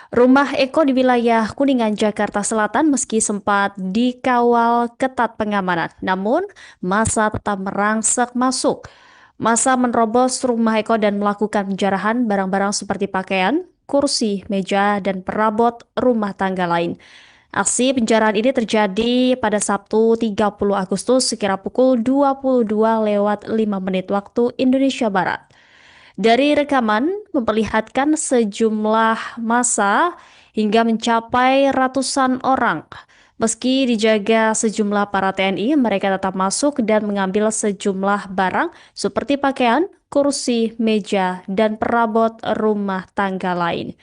Rumah Eko di wilayah Kuningan, Jakarta Selatan meski sempat dikawal ketat pengamanan, namun massa tetap merangsek masuk. Massa menerobos rumah Eko dan melakukan penjarahan barang-barang seperti pakaian, kursi, meja, dan perabot rumah tangga lain. Aksi penjarahan ini terjadi pada Sabtu 30 Agustus sekira pukul 22:05 waktu Indonesia Barat. Dari rekaman memperlihatkan sejumlah massa hingga mencapai ratusan orang. Meski dijaga sejumlah para TNI, mereka tetap masuk dan mengambil sejumlah barang seperti pakaian, kursi, meja, dan perabot rumah tangga lain.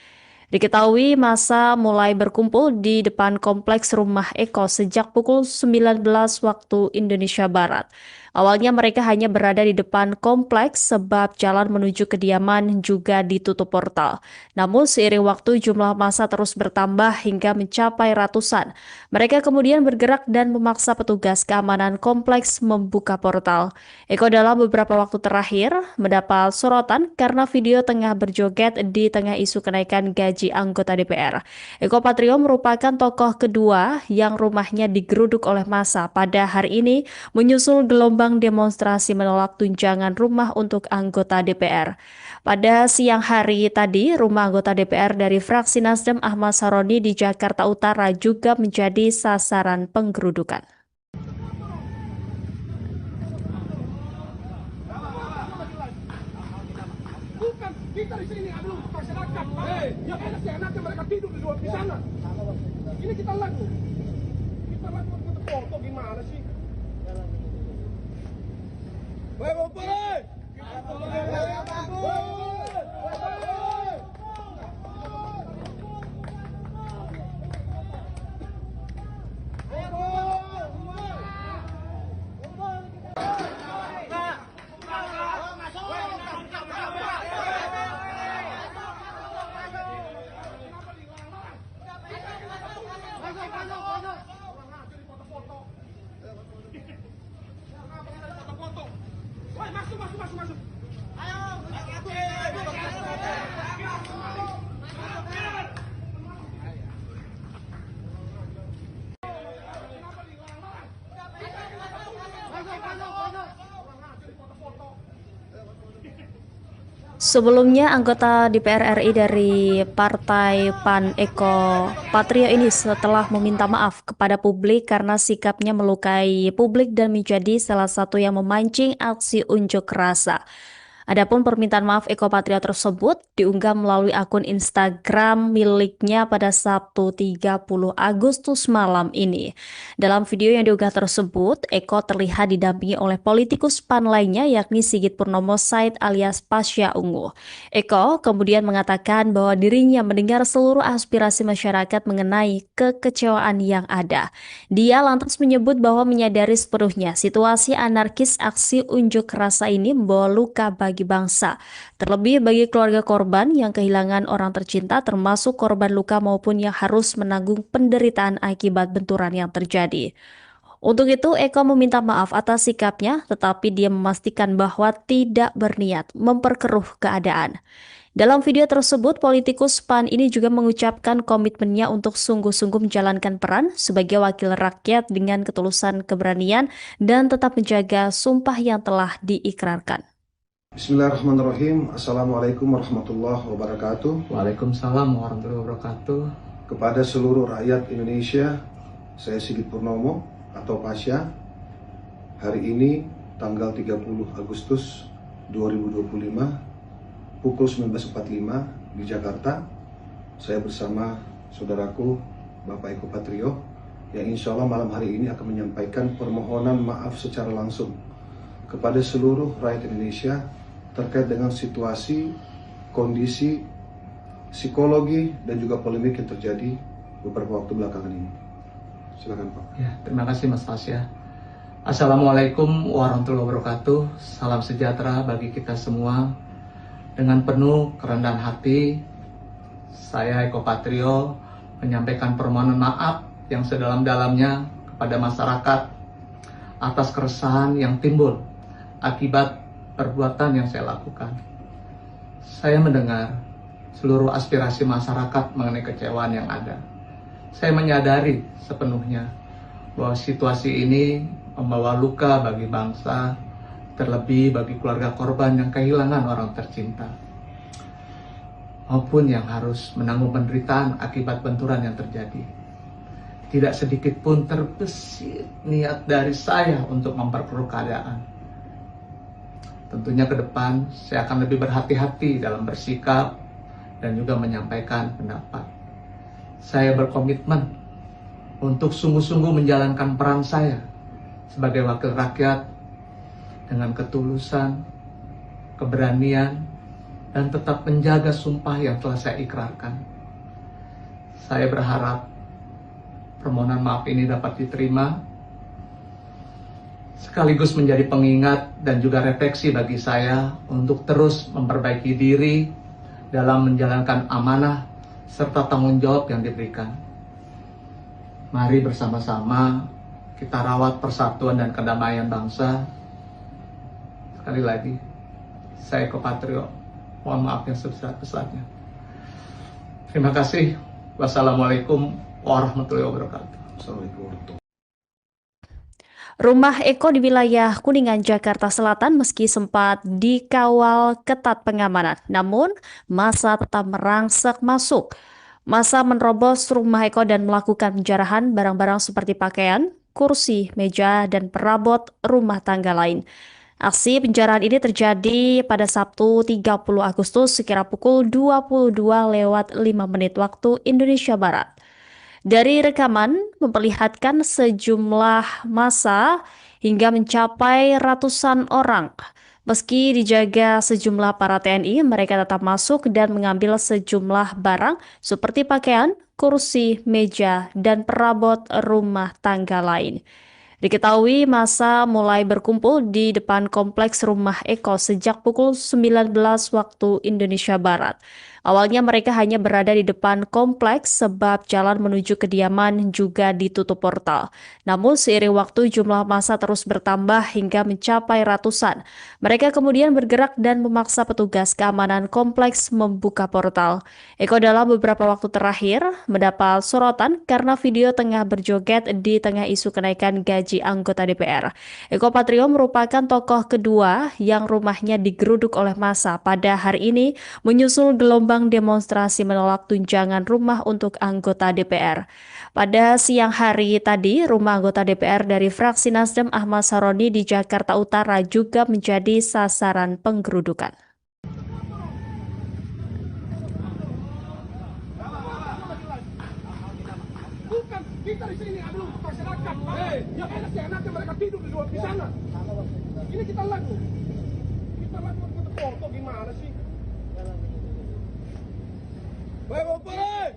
Diketahui massa mulai berkumpul di depan kompleks rumah Eko sejak pukul 19 waktu Indonesia Barat. Awalnya mereka hanya berada di depan kompleks sebab jalan menuju kediaman juga ditutup portal. Namun seiring waktu jumlah massa terus bertambah hingga mencapai ratusan. Mereka kemudian bergerak dan memaksa petugas keamanan kompleks membuka portal. Eko dalam beberapa waktu terakhir mendapat sorotan karena video tengah berjoget di tengah isu kenaikan gaji anggota DPR. Eko Patrio merupakan tokoh kedua yang rumahnya digeruduk oleh massa pada hari ini menyusul gelombang demonstrasi menolak tunjangan rumah untuk anggota DPR. Pada siang hari tadi, rumah anggota DPR dari fraksi Nasdem Ahmad Saroni di Jakarta Utara juga menjadi sasaran penggerudukan. Bukan kita di sini adalah untuk masyarakat. Yang enak seenaknya mereka tidur di luar di sana. Ini kita lagu. Kita lagu untuk foto gimana sih? Baik, baik. Masuk. Sebelumnya, anggota DPR RI dari Partai PAN Eko Patrio ini setelah meminta maaf kepada publik karena sikapnya melukai publik dan menjadi salah satu yang memancing aksi unjuk rasa. Adapun permintaan maaf Eko Patrio tersebut diunggah melalui akun Instagram miliknya pada Sabtu 30 Agustus malam ini. Dalam video yang diunggah tersebut, Eko terlihat didampingi oleh politikus PAN lainnya yakni Sigit Purnomo Said alias Pasha Ungu. Eko kemudian mengatakan bahwa dirinya mendengar seluruh aspirasi masyarakat mengenai kekecewaan yang ada. Dia lantas menyebut bahwa menyadari sepenuhnya situasi anarkis aksi unjuk rasa ini membawa luka bagi bangsa, terlebih bagi keluarga korban yang kehilangan orang tercinta termasuk korban luka maupun yang harus menanggung penderitaan akibat benturan yang terjadi. Untuk itu, Eko meminta maaf atas sikapnya, tetapi dia memastikan bahwa tidak berniat memperkeruh keadaan. Dalam video tersebut, politikus PAN ini juga mengucapkan komitmennya untuk sungguh-sungguh menjalankan peran sebagai wakil rakyat dengan ketulusan keberanian dan tetap menjaga sumpah yang telah diikrarkan. Bismillahirrahmanirrahim. Assalamualaikum warahmatullahi wabarakatuh. Waalaikumsalam warahmatullahi wabarakatuh. Kepada seluruh rakyat Indonesia, saya Sigit Purnomo atau Pasha. Hari ini tanggal 30 Agustus 2025 pukul 19.45 di Jakarta. Saya bersama saudaraku Bapak Eko Patrio yang insya Allah malam hari ini akan menyampaikan permohonan maaf secara langsung kepada seluruh rakyat Indonesia terkait dengan situasi, kondisi, psikologi, dan juga polemik yang terjadi beberapa waktu belakangan ini. Silakan Pak. Ya, terima kasih Mas Pasha. Assalamualaikum warahmatullahi wabarakatuh. Salam sejahtera bagi kita semua. Dengan penuh kerendahan hati, saya Eko Patrio menyampaikan permohonan maaf yang sedalam-dalamnya kepada masyarakat atas keresahan yang timbul akibat perbuatan yang saya lakukan. Saya mendengar seluruh aspirasi masyarakat mengenai kecewaan yang ada. Saya menyadari sepenuhnya bahwa situasi ini membawa luka bagi bangsa, terlebih bagi keluarga korban yang kehilangan orang tercinta, maupun yang harus menanggung penderitaan akibat benturan yang terjadi. Tidak sedikit pun terbesit niat dari saya untuk memperkeruh keadaan. Tentunya ke depan saya akan lebih berhati-hati dalam bersikap dan juga menyampaikan pendapat. Saya berkomitmen untuk sungguh-sungguh menjalankan peran saya sebagai wakil rakyat dengan ketulusan, keberanian, dan tetap menjaga sumpah yang telah saya ikrarkan. Saya berharap permohonan maaf ini dapat diterima, sekaligus menjadi pengingat dan juga refleksi bagi saya untuk terus memperbaiki diri dalam menjalankan amanah serta tanggung jawab yang diberikan. Mari bersama-sama kita rawat persatuan dan kedamaian bangsa. Sekali lagi, saya Eko Patrio, mohon maaf yang sebesar-besarnya. Terima kasih. Wassalamualaikum warahmatullahi wabarakatuh. Assalamualaikum warahmatullahi wabarakatuh. Rumah Eko di wilayah Kuningan, Jakarta Selatan meski sempat dikawal ketat pengamanan, namun massa tetap merangsek masuk. Massa menerobos rumah Eko dan melakukan penjarahan barang-barang seperti pakaian, kursi, meja, dan perabot rumah tangga lain. Aksi penjarahan ini terjadi pada Sabtu 30 Agustus sekira pukul 22:05 waktu Indonesia Barat. Dari rekaman memperlihatkan sejumlah massa hingga mencapai ratusan orang. Meski dijaga sejumlah para TNI, mereka tetap masuk dan mengambil sejumlah barang seperti pakaian, kursi, meja, dan perabot rumah tangga lain. Diketahui massa mulai berkumpul di depan kompleks rumah Eko sejak pukul 19 waktu Indonesia Barat. Awalnya mereka hanya berada di depan kompleks sebab jalan menuju kediaman juga ditutup portal. Namun seiring waktu jumlah massa terus bertambah hingga mencapai ratusan. Mereka kemudian bergerak dan memaksa petugas keamanan kompleks membuka portal. Eko dalam beberapa waktu terakhir mendapat sorotan karena video tengah berjoget di tengah isu kenaikan gaji anggota DPR. Eko Patrio merupakan tokoh kedua yang rumahnya digeruduk oleh massa pada hari ini menyusul gelombang demonstrasi menolak tunjangan rumah untuk anggota DPR. Pada siang hari tadi, rumah anggota DPR dari fraksi Nasdem Ahmad Saroni di Jakarta Utara juga menjadi sasaran penggerudukan. Bukan kita di sini adalah untuk masyarakat. Yang enak seenaknya mereka tidur di sana. Ini kita lagu. Kita lagu untuk foto gimana sih? Baik, baik.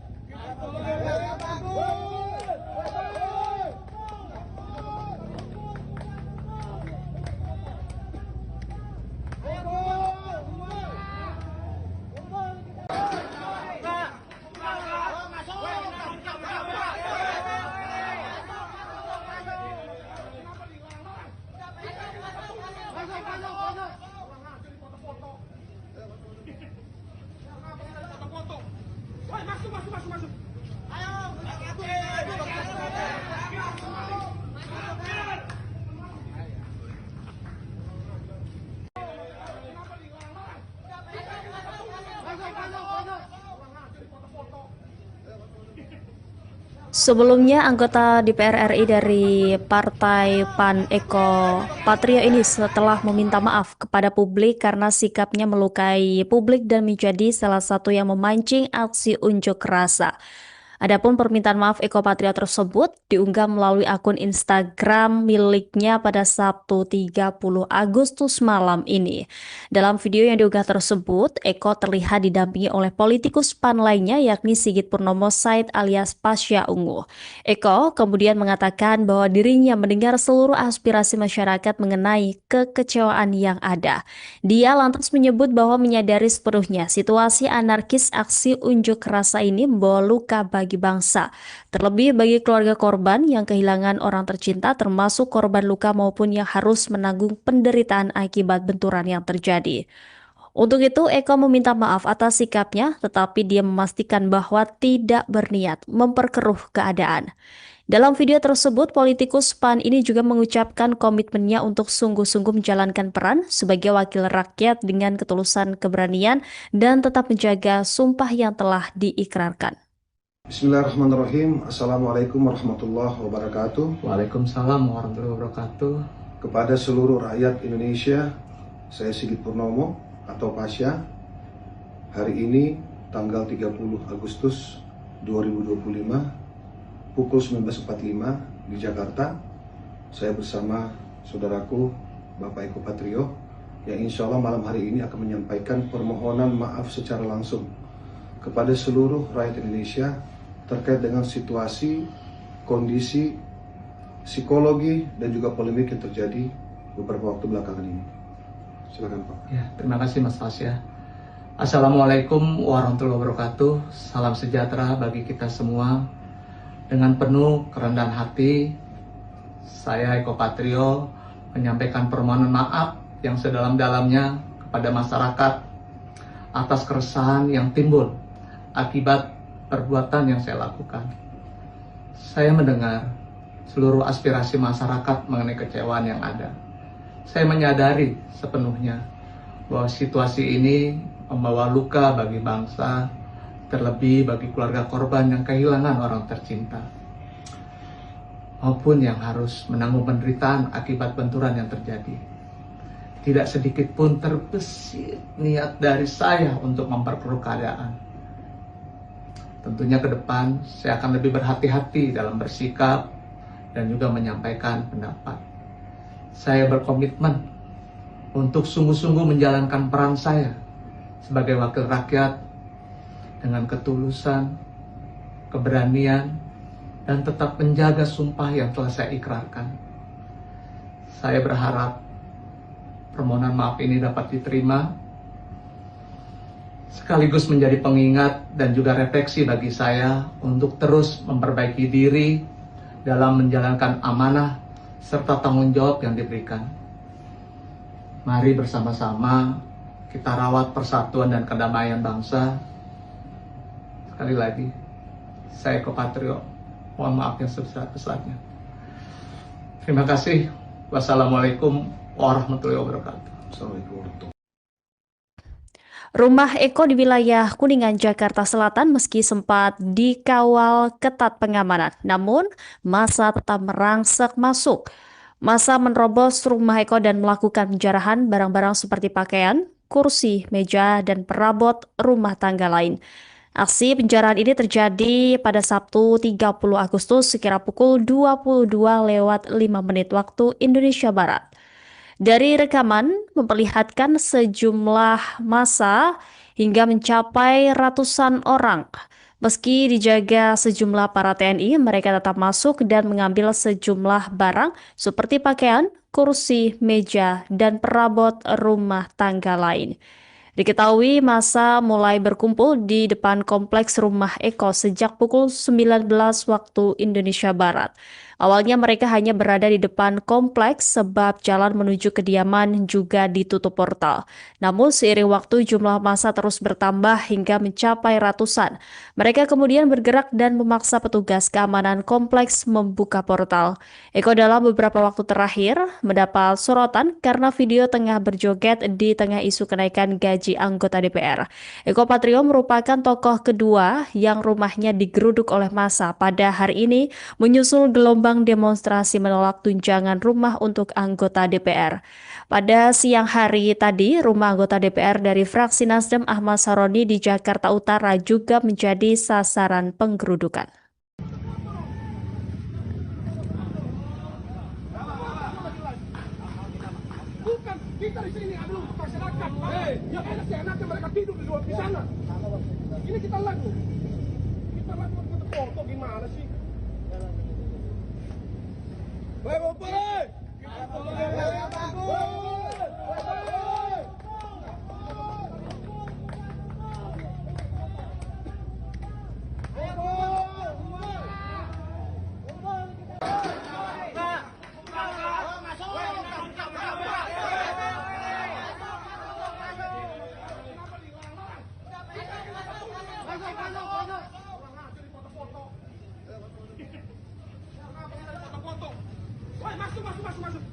Masuk. Sebelumnya, anggota DPR RI dari Partai PAN Eko Patrio ini setelah meminta maaf kepada publik karena sikapnya melukai publik dan menjadi salah satu yang memancing aksi unjuk rasa. Adapun permintaan maaf Eko Patrio tersebut diunggah melalui akun Instagram miliknya pada Sabtu 30 Agustus malam ini. Dalam video yang diunggah tersebut, Eko terlihat didampingi oleh politikus PAN lainnya yakni Sigit Purnomo Said alias Pasha Ungu. Eko kemudian mengatakan bahwa dirinya mendengar seluruh aspirasi masyarakat mengenai kekecewaan yang ada. Dia lantas menyebut bahwa menyadari sepenuhnya situasi anarkis aksi unjuk rasa ini membawa luka bagi bangsa, terlebih bagi keluarga korban yang kehilangan orang tercinta termasuk korban luka maupun yang harus menanggung penderitaan akibat benturan yang terjadi. Untuk itu, Eko meminta maaf atas sikapnya, tetapi dia memastikan bahwa tidak berniat memperkeruh keadaan. Dalam video tersebut, politikus PAN ini juga mengucapkan komitmennya untuk sungguh-sungguh menjalankan peran sebagai wakil rakyat dengan ketulusan keberanian dan tetap menjaga sumpah yang telah diikrarkan. Bismillahirrahmanirrahim. Assalamualaikum warahmatullahi wabarakatuh. Waalaikumsalam warahmatullahi wabarakatuh. Kepada seluruh rakyat Indonesia, saya Sigit Purnomo atau Pasya. Hari ini tanggal 30 Agustus 2025 pukul 19.45 di Jakarta, saya bersama saudaraku Bapak Eko Patrio yang insya Allah malam hari ini akan menyampaikan permohonan maaf secara langsung kepada seluruh rakyat Indonesia terkait dengan situasi, kondisi, psikologi, dan juga polemik yang terjadi beberapa waktu belakangan ini. Silakan Pak. Ya, terima kasih Mas Fasya. Assalamualaikum warahmatullahi wabarakatuh. Salam sejahtera bagi kita semua. Dengan penuh kerendahan hati, saya Eko Patrio menyampaikan permohonan maaf yang sedalam-dalamnya kepada masyarakat atas keresahan yang timbul akibat perbuatan yang saya lakukan. Saya mendengar seluruh aspirasi masyarakat mengenai kecewaan yang ada. Saya menyadari sepenuhnya bahwa situasi ini membawa luka bagi bangsa, terlebih bagi keluarga korban yang kehilangan orang tercinta, maupun yang harus menanggung penderitaan akibat benturan yang terjadi. Tidak sedikit pun terbesit niat dari saya untuk memperkeruh keadaan. Tentunya ke depan saya akan lebih berhati-hati dalam bersikap dan juga menyampaikan pendapat. Saya berkomitmen untuk sungguh-sungguh menjalankan peran saya sebagai wakil rakyat dengan ketulusan, keberanian, dan tetap menjaga sumpah yang telah saya ikrarkan. Saya berharap permohonan maaf ini dapat diterima, sekaligus menjadi pengingat dan juga refleksi bagi saya untuk terus memperbaiki diri dalam menjalankan amanah serta tanggung jawab yang diberikan. Mari bersama-sama kita rawat persatuan dan kedamaian bangsa. Sekali lagi, saya Eko Patrio, mohon maaf yang sebesar-besarnya. Terima kasih. Wassalamualaikum warahmatullahi wabarakatuh. Assalamualaikum warahmatullahi wabarakatuh. Rumah Eko di wilayah Kuningan, Jakarta Selatan meski sempat dikawal ketat pengamanan, namun massa tetap merangsek masuk. Massa menerobos rumah Eko dan melakukan penjarahan barang-barang seperti pakaian, kursi, meja, dan perabot rumah tangga lain. Aksi penjarahan ini terjadi pada Sabtu 30 Agustus sekira pukul 22:05 waktu Indonesia Barat. Dari rekaman memperlihatkan sejumlah massa hingga mencapai ratusan orang. Meski dijaga sejumlah para TNI, mereka tetap masuk dan mengambil sejumlah barang seperti pakaian, kursi, meja, dan perabot rumah tangga lain. Diketahui massa mulai berkumpul di depan kompleks rumah Eko sejak pukul 19 waktu Indonesia Barat. Awalnya mereka hanya berada di depan kompleks sebab jalan menuju kediaman juga ditutup portal. Namun seiring waktu jumlah massa terus bertambah hingga mencapai ratusan. Mereka kemudian bergerak dan memaksa petugas keamanan kompleks membuka portal. Eko dalam beberapa waktu terakhir mendapat sorotan karena video tengah berjoget di tengah isu kenaikan gaji anggota DPR. Eko Patrio merupakan tokoh kedua yang rumahnya digeruduk oleh massa pada hari ini menyusul gelombang demonstrasi menolak tunjangan rumah untuk anggota DPR. Pada siang hari tadi, rumah anggota DPR dari fraksi Nasdem Ahmad Saroni di Jakarta Utara juga menjadi sasaran penggerudukan. Bukan kita di sini adalah untuk masyarakat. Yang enak seenaknya mereka tidur di sana. Ini kita lagu. Kita lagu untuk foto gimana sih? Baik. masuk.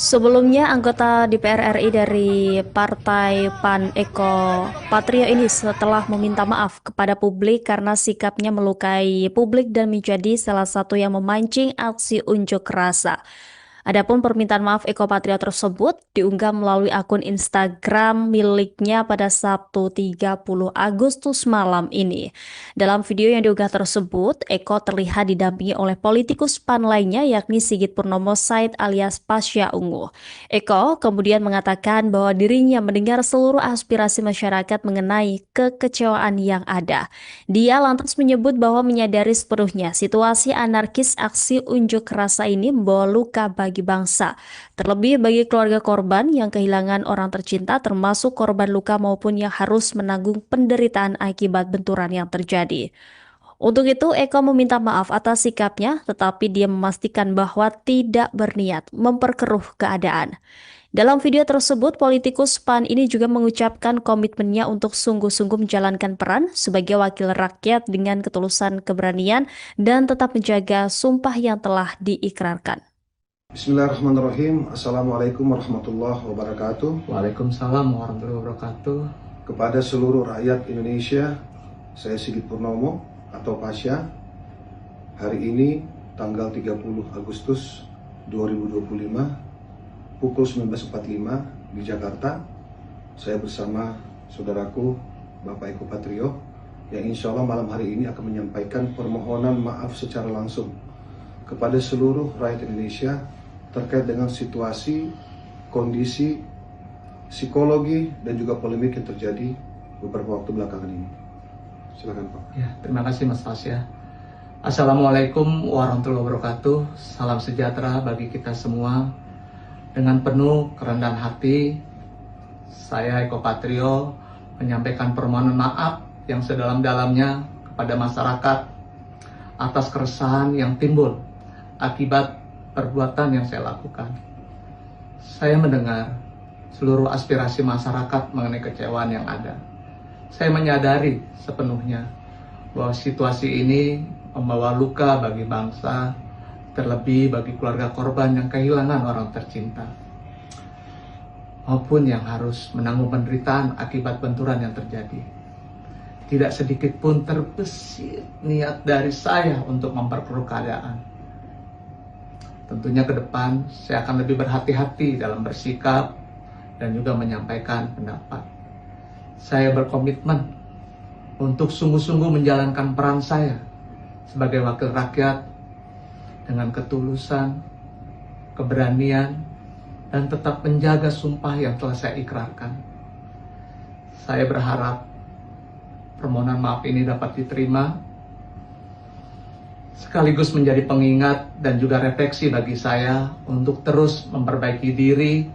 Sebelumnya, anggota DPR RI dari Partai PAN Eko Patrio ini setelah meminta maaf kepada publik karena sikapnya melukai publik dan menjadi salah satu yang memancing aksi unjuk rasa. Adapun permintaan maaf Eko Patrio tersebut diunggah melalui akun Instagram miliknya pada Sabtu 30 Agustus malam ini. Dalam video yang diunggah tersebut, Eko terlihat didampingi oleh politikus PAN lainnya yakni Sigit Purnomo Said alias Pasha Ungu. Eko kemudian mengatakan bahwa dirinya mendengar seluruh aspirasi masyarakat mengenai kekecewaan yang ada. Dia lantas menyebut bahwa menyadari sepenuhnya situasi anarkis aksi unjuk rasa ini membawa luka bagi bangsa, terlebih bagi keluarga korban yang kehilangan orang tercinta termasuk korban luka maupun yang harus menanggung penderitaan akibat benturan yang terjadi. Untuk itu, Eko meminta maaf atas sikapnya, tetapi dia memastikan bahwa tidak berniat memperkeruh keadaan. Dalam video tersebut, politikus PAN ini juga mengucapkan komitmennya untuk sungguh-sungguh menjalankan peran sebagai wakil rakyat dengan ketulusan keberanian dan tetap menjaga sumpah yang telah diikrarkan. Bismillahirrahmanirrahim. Assalamualaikum warahmatullahi wabarakatuh. Waalaikumsalam warahmatullahi wabarakatuh. Kepada seluruh rakyat Indonesia, saya Sigit Purnomo atau Pasha. Hari ini tanggal 30 Agustus 2025 pukul 19.45 di Jakarta, saya bersama saudaraku Bapak Eko Patrio yang insya Allah malam hari ini akan menyampaikan permohonan maaf secara langsung kepada seluruh rakyat Indonesia terkait dengan situasi, kondisi, psikologi, dan juga polemik yang terjadi beberapa waktu belakangan ini. Silakan Pak. Ya, terima kasih Mas Pasha. Assalamualaikum warahmatullahi wabarakatuh. Salam sejahtera bagi kita semua. Dengan penuh kerendahan hati, saya Eko Patrio menyampaikan permohonan maaf yang sedalam-dalamnya kepada masyarakat atas keresahan yang timbul akibat perbuatan yang saya lakukan. Saya mendengar seluruh aspirasi masyarakat mengenai kecewaan yang ada. Saya menyadari sepenuhnya bahwa situasi ini membawa luka bagi bangsa, terlebih bagi keluarga korban yang kehilangan orang tercinta, maupun yang harus menanggung penderitaan akibat benturan yang terjadi. Tidak sedikit pun terbesit niat dari saya untuk memperkeruh keadaan. Tentunya ke depan saya akan lebih berhati-hati dalam bersikap dan juga menyampaikan pendapat. Saya berkomitmen untuk sungguh-sungguh menjalankan peran saya sebagai wakil rakyat dengan ketulusan, keberanian, dan tetap menjaga sumpah yang telah saya ikrarkan. Saya berharap permohonan maaf ini dapat diterima, sekaligus menjadi pengingat dan juga refleksi bagi saya untuk terus memperbaiki diri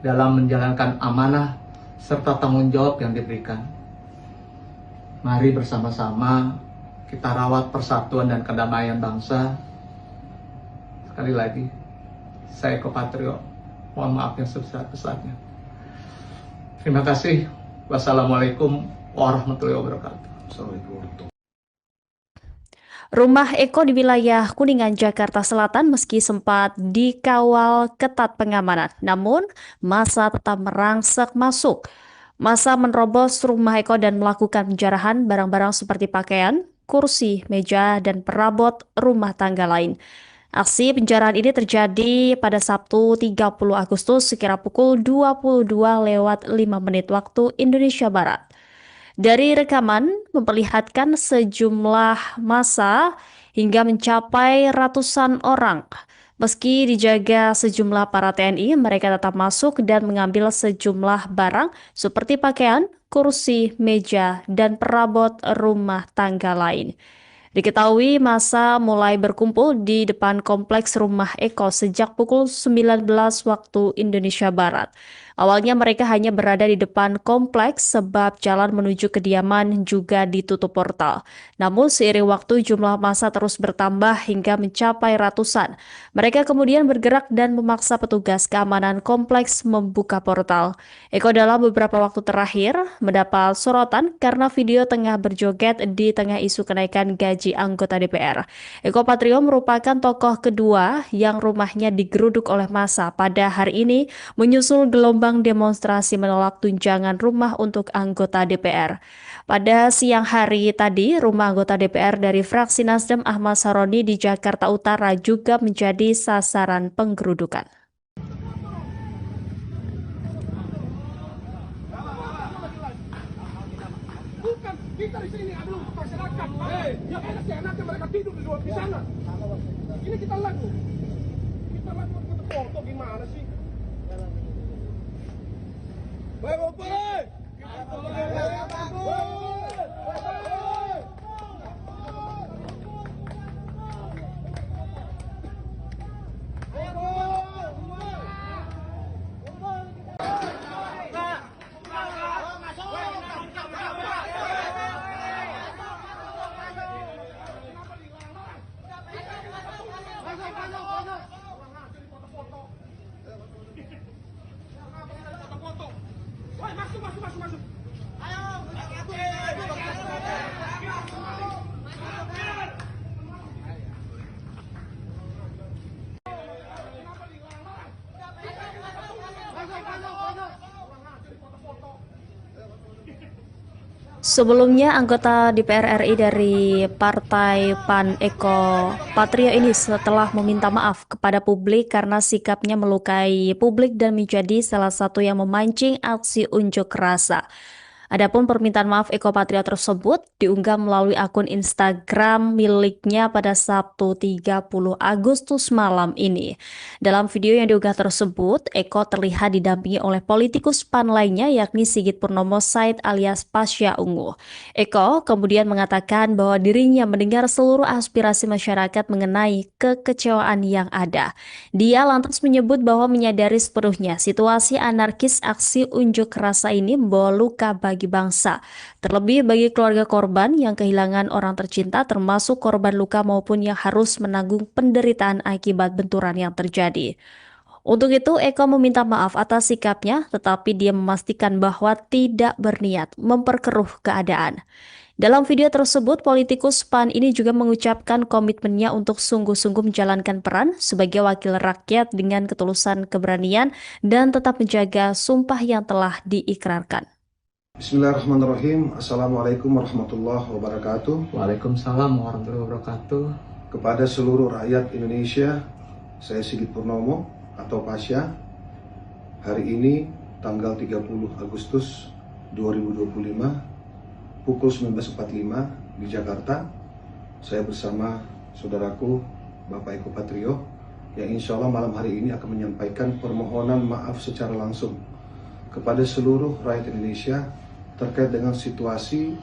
dalam menjalankan amanah serta tanggung jawab yang diberikan. Mari bersama-sama kita rawat persatuan dan kedamaian bangsa. Sekali lagi, saya Eko Patrio, mohon maaf yang sebesar-besarnya. Terima kasih. Wassalamualaikum warahmatullahi wabarakatuh. Assalamualaikum warahmatullahi wabarakatuh. Rumah Eko di wilayah Kuningan, Jakarta Selatan meski sempat dikawal ketat pengamanan, namun massa tetap merangsek masuk. Massa menerobos rumah Eko dan melakukan penjarahan barang-barang seperti pakaian, kursi, meja, dan perabot rumah tangga lain. Aksi penjarahan ini terjadi pada Sabtu 30 Agustus sekira pukul 22:05 waktu Indonesia Barat. Dari rekaman memperlihatkan sejumlah massa hingga mencapai ratusan orang. Meski dijaga sejumlah para TNI, mereka tetap masuk dan mengambil sejumlah barang seperti pakaian, kursi, meja, dan perabot rumah tangga lain. Diketahui massa mulai berkumpul di depan kompleks rumah Eko sejak pukul 19 waktu Indonesia Barat. Awalnya mereka hanya berada di depan kompleks sebab jalan menuju kediaman juga ditutup portal. Namun seiring waktu jumlah massa terus bertambah hingga mencapai ratusan. Mereka kemudian bergerak dan memaksa petugas keamanan kompleks membuka portal. Eko dalam beberapa waktu terakhir mendapat sorotan karena video tengah berjoget di tengah isu kenaikan gaji anggota DPR. Eko Patrio merupakan tokoh kedua yang rumahnya digeruduk oleh massa pada hari ini menyusul gelombang demonstrasi menolak tunjangan rumah untuk anggota DPR. Pada siang hari tadi, rumah anggota DPR dari fraksi Nasdem Ahmad Saroni di Jakarta Utara juga menjadi sasaran penggerudukan. Bukan kita di sini adalah untuk masyarakat. Yang enak seenaknya mereka tidur di sana. Ini kita lagu. Kita lagu untuk foto gimana sih? Baik, masuk. Sebelumnya, anggota DPR RI dari Partai PAN Eko Patrio ini setelah meminta maaf kepada publik karena sikapnya melukai publik dan menjadi salah satu yang memancing aksi unjuk rasa. Adapun permintaan maaf Eko Patrio tersebut diunggah melalui akun Instagram miliknya pada Sabtu 30 Agustus malam ini. Dalam video yang diunggah tersebut, Eko terlihat didampingi oleh politikus PAN lainnya yakni Sigit Purnomo Said alias Pasha Ungu. Eko kemudian mengatakan bahwa dirinya mendengar seluruh aspirasi masyarakat mengenai kekecewaan yang ada. Dia lantas menyebut bahwa menyadari sepenuhnya situasi anarkis aksi unjuk rasa ini membawa luka bagi bangsa, terlebih bagi keluarga korban yang kehilangan orang tercinta termasuk korban luka maupun yang harus menanggung penderitaan akibat benturan yang terjadi. Untuk itu, Eko meminta maaf atas sikapnya, tetapi dia memastikan bahwa tidak berniat memperkeruh keadaan. Dalam video tersebut, politikus PAN ini juga mengucapkan komitmennya untuk sungguh-sungguh menjalankan peran sebagai wakil rakyat dengan ketulusan keberanian dan tetap menjaga sumpah yang telah diikrarkan. Bismillahirrahmanirrahim. Assalamualaikum warahmatullahi wabarakatuh. Waalaikumsalam warahmatullahi wabarakatuh. Kepada seluruh rakyat Indonesia, saya Sigit Purnomo atau Pasha. Hari ini tanggal 30 Agustus 2025 pukul 19.45 di Jakarta, saya bersama saudaraku Bapak Eko Patrio yang insya Allah malam hari ini akan menyampaikan permohonan maaf secara langsung kepada seluruh rakyat Indonesia terkait dengan situasi,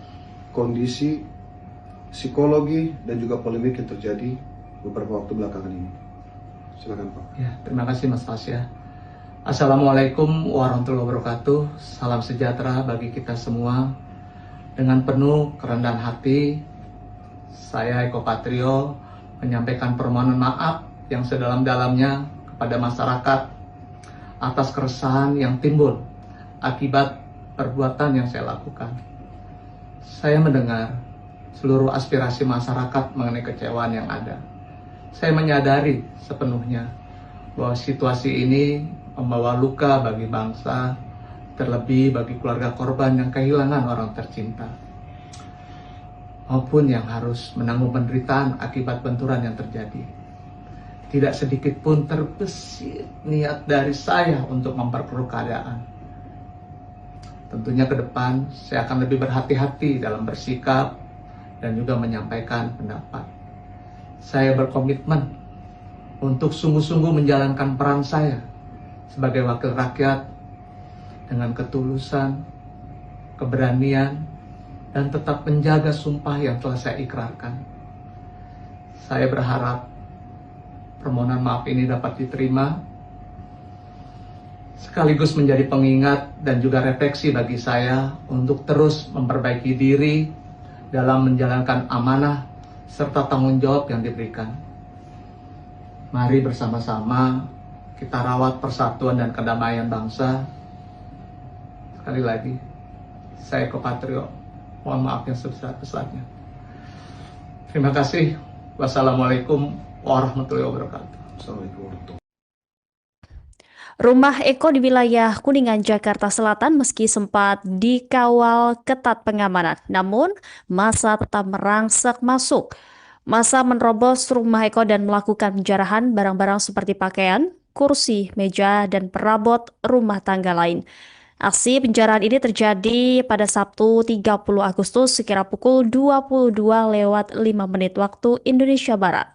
kondisi, psikologi, dan juga polemik yang terjadi beberapa waktu belakangan ini. Silakan Pak. Ya, terima kasih Mas Pasha. Assalamualaikum warahmatullahi wabarakatuh. Salam sejahtera bagi kita semua. Dengan penuh kerendahan hati, saya Eko Patrio menyampaikan permohonan maaf yang sedalam-dalamnya kepada masyarakat atas keresahan yang timbul akibat perbuatan yang saya lakukan. Saya mendengar seluruh aspirasi masyarakat mengenai kekecewaan yang ada. Saya menyadari sepenuhnya bahwa situasi ini membawa luka bagi bangsa, terlebih bagi keluarga korban yang kehilangan orang tercinta, maupun yang harus menanggung penderitaan akibat benturan yang terjadi. Tidak sedikit pun terbesit niat dari saya untuk memperkeruh keadaan. Tentunya ke depan saya akan lebih berhati-hati dalam bersikap dan juga menyampaikan pendapat. Saya berkomitmen untuk sungguh-sungguh menjalankan peran saya sebagai wakil rakyat dengan ketulusan, keberanian, dan tetap menjaga sumpah yang telah saya ikrarkan. Saya berharap permohonan maaf ini dapat diterima. sekaligus menjadi pengingat dan juga refleksi bagi saya untuk terus memperbaiki diri dalam menjalankan amanah serta tanggung jawab yang diberikan. Mari bersama-sama kita rawat persatuan dan kedamaian bangsa. Sekali lagi, saya Eko Patrio, mohon maaf yang sebesar-besarnya. Terima kasih. Wassalamualaikum warahmatullahi wabarakatuh. Assalamualaikum warahmatullahi wabarakatuh. Rumah Eko di wilayah Kuningan, Jakarta Selatan meski sempat dikawal ketat pengamanan, namun massa tetap merangsek masuk. Massa menerobos rumah Eko dan melakukan penjarahan barang-barang seperti pakaian, kursi, meja, dan perabot rumah tangga lain. Aksi penjarahan ini terjadi pada Sabtu 30 Agustus sekira pukul 22:05 waktu Indonesia Barat.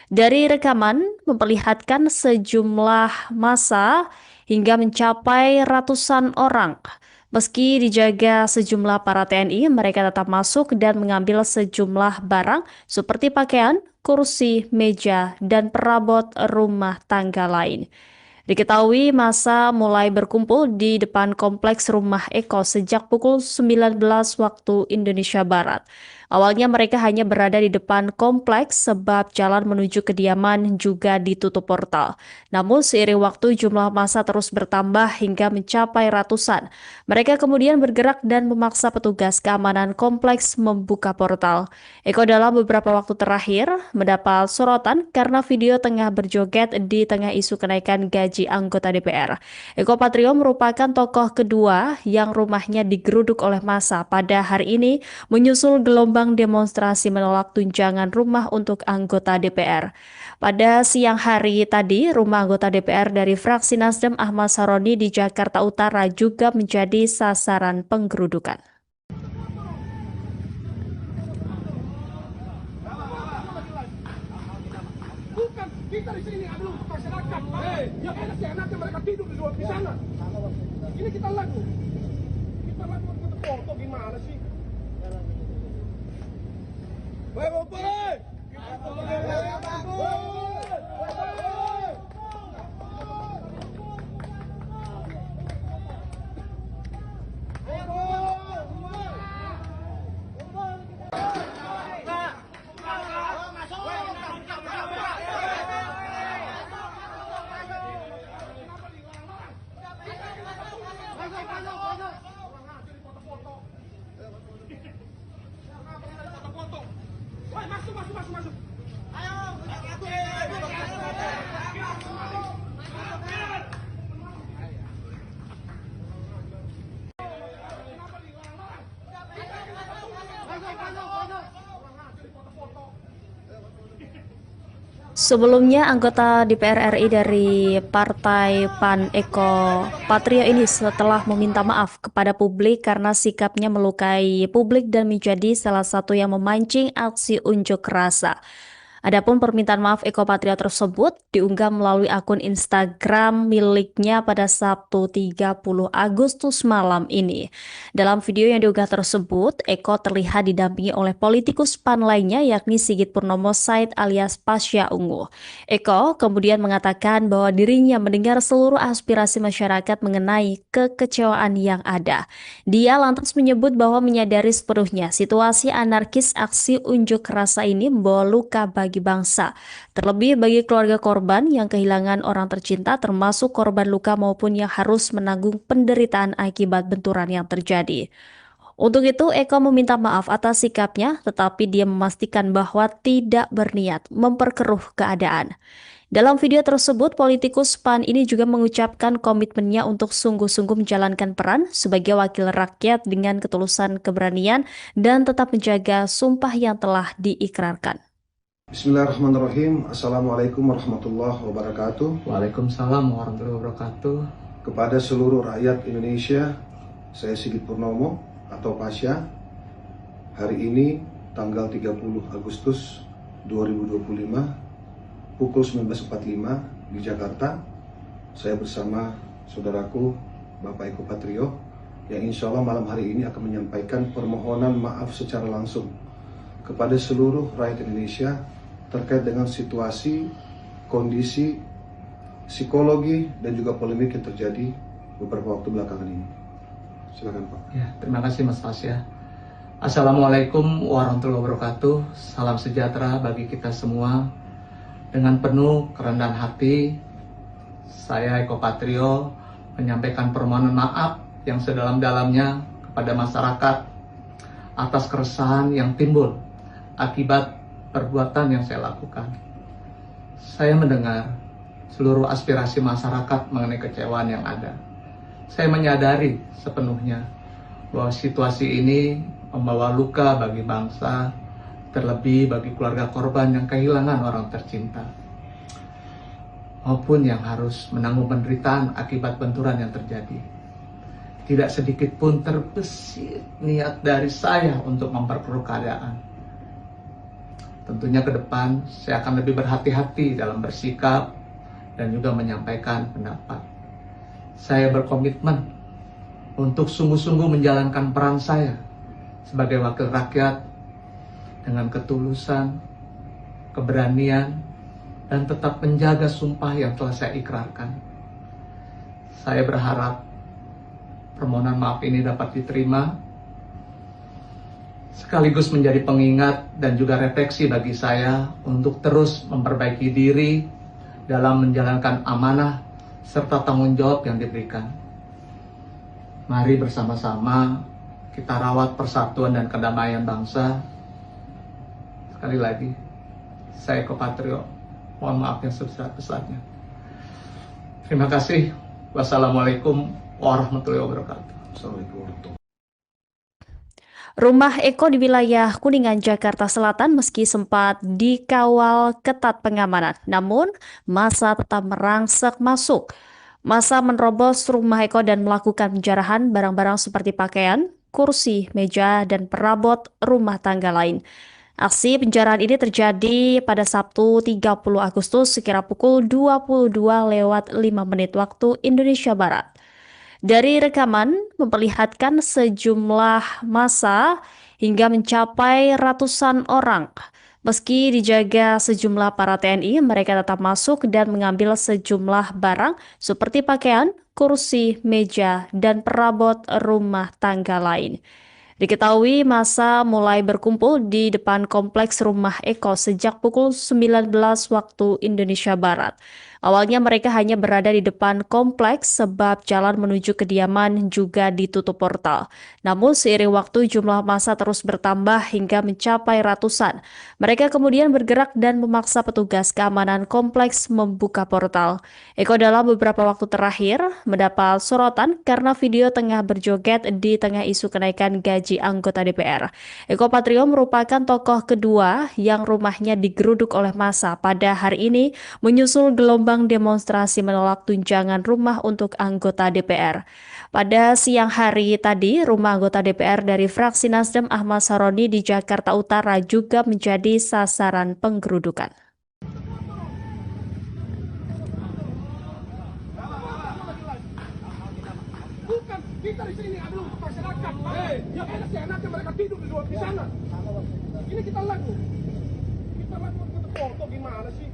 Dari rekaman memperlihatkan sejumlah massa hingga mencapai ratusan orang. Meski dijaga sejumlah para TNI, mereka tetap masuk dan mengambil sejumlah barang seperti pakaian, kursi, meja, dan perabot rumah tangga lain. Diketahui massa mulai berkumpul di depan kompleks rumah Eko sejak pukul 19 waktu Indonesia Barat. Awalnya mereka hanya berada di depan kompleks sebab jalan menuju kediaman juga ditutup portal. Namun seiring waktu jumlah massa terus bertambah hingga mencapai ratusan. Mereka kemudian bergerak dan memaksa petugas keamanan kompleks membuka portal. Eko dalam beberapa waktu terakhir mendapat sorotan karena video tengah berjoget di tengah isu kenaikan gaji anggota DPR. Eko Patrio merupakan tokoh kedua yang rumahnya digeruduk oleh massa pada hari ini menyusul gelombang demonstrasi menolak tunjangan rumah untuk anggota DPR. Pada siang hari tadi, rumah anggota DPR dari fraksi Nasdem Ahmad Saroni di Jakarta Utara juga menjadi sasaran penggerudukan. Bukan kita di sini adalah untuk masyarakat. Yang enak seenaknya mereka tidur di sana. Ini kita lagu. Kita lagu untuk foto gimana sih? Masuk. Sebelumnya, anggota DPR RI dari Partai PAN Eko Patrio ini setelah meminta maaf kepada publik karena sikapnya melukai publik dan menjadi salah satu yang memancing aksi unjuk rasa. Adapun permintaan maaf Eko Patrio tersebut diunggah melalui akun Instagram miliknya pada Sabtu 30 Agustus malam ini. Dalam video yang diunggah tersebut, Eko terlihat didampingi oleh politikus PAN lainnya yakni Sigit Purnomo Said alias Pasha Ungu. Eko kemudian mengatakan bahwa dirinya mendengar seluruh aspirasi masyarakat mengenai kekecewaan yang ada. Dia lantas menyebut bahwa menyadari sepenuhnya situasi anarkis aksi unjuk rasa ini membawa luka bagi bangsa, terlebih bagi keluarga korban yang kehilangan orang tercinta termasuk korban luka maupun yang harus menanggung penderitaan akibat benturan yang terjadi. Untuk itu, Eko meminta maaf atas sikapnya, tetapi dia memastikan bahwa tidak berniat memperkeruh keadaan. Dalam video tersebut, politikus PAN ini juga mengucapkan komitmennya untuk sungguh-sungguh menjalankan peran sebagai wakil rakyat dengan ketulusan keberanian dan tetap menjaga sumpah yang telah diikrarkan. Bismillahirrahmanirrahim. Assalamualaikum warahmatullahi wabarakatuh. Waalaikumsalam warahmatullahi wabarakatuh. Kepada seluruh rakyat Indonesia, saya Sigit Purnomo atau Pasha. Hari ini tanggal 30 Agustus 2025 pukul 19.45 di Jakarta, saya bersama saudaraku Bapak Eko Patrio yang insya Allah malam hari ini akan menyampaikan permohonan maaf secara langsung kepada seluruh rakyat Indonesia terkait dengan situasi, kondisi psikologi dan juga polemik yang terjadi beberapa waktu belakangan ini. Silakan Pak. Ya, terima kasih Mas Fasya. Assalamualaikum warahmatullahi wabarakatuh. Salam sejahtera bagi kita semua. Dengan penuh kerendahan hati, saya Eko Patrio menyampaikan permohonan maaf yang sedalam-dalamnya kepada masyarakat atas keresahan yang timbul akibat perbuatan yang saya lakukan. Saya mendengar seluruh aspirasi masyarakat mengenai kecewaan yang ada. Saya menyadari sepenuhnya bahwa situasi ini membawa luka bagi bangsa, terlebih bagi keluarga korban yang kehilangan orang tercinta, maupun yang harus menanggung penderitaan akibat benturan yang terjadi. Tidak sedikit pun terbesit niat dari saya untuk memperkeruh keadaan. Tentunya ke depan saya akan lebih berhati-hati dalam bersikap dan juga menyampaikan pendapat. Saya berkomitmen untuk sungguh-sungguh menjalankan peran saya sebagai wakil rakyat dengan ketulusan, keberanian, dan tetap menjaga sumpah yang telah saya ikrarkan. Saya berharap permohonan maaf ini dapat diterima, sekaligus menjadi pengingat dan juga refleksi bagi saya untuk terus memperbaiki diri dalam menjalankan amanah serta tanggung jawab yang diberikan. Mari bersama-sama kita rawat persatuan dan kedamaian bangsa. Sekali lagi, saya Eko Patrio, mohon maaf yang sebesar-besarnya. Terima kasih. Wassalamualaikum warahmatullahi wabarakatuh. Assalamualaikum warahmatullahi wabarakatuh. Rumah Eko di wilayah Kuningan, Jakarta Selatan meski sempat dikawal ketat pengamanan, namun massa tetap merangsek masuk. Massa menerobos rumah Eko dan melakukan penjarahan barang-barang seperti pakaian, kursi, meja, dan perabot rumah tangga lain. Aksi penjarahan ini terjadi pada Sabtu 30 Agustus sekira pukul 22:05 waktu Indonesia Barat. Dari rekaman memperlihatkan sejumlah massa hingga mencapai ratusan orang. Meski dijaga sejumlah para TNI, mereka tetap masuk dan mengambil sejumlah barang seperti pakaian, kursi, meja, dan perabot rumah tangga lain. Diketahui massa mulai berkumpul di depan kompleks rumah Eko sejak pukul 19 waktu Indonesia Barat. Awalnya mereka hanya berada di depan kompleks sebab jalan menuju kediaman juga ditutup portal. Namun seiring waktu jumlah massa terus bertambah hingga mencapai ratusan. Mereka kemudian bergerak dan memaksa petugas keamanan kompleks membuka portal. Eko dalam beberapa waktu terakhir mendapat sorotan karena video tengah berjoget di tengah isu kenaikan gaji anggota DPR. Eko Patrio merupakan tokoh kedua yang rumahnya digeruduk oleh massa pada hari ini menyusul gelombang demonstrasi menolak tunjangan rumah untuk anggota DPR. Pada siang hari tadi, rumah anggota DPR dari fraksi Nasdem Ahmad Saroni di Jakarta Utara juga menjadi sasaran penggerudukan. Bukan kita di sini adalah untuk masyarakat. Yang enak seenaknya mereka tidur di sana. Ini kita lagu. Kita lagu untuk foto gimana sih?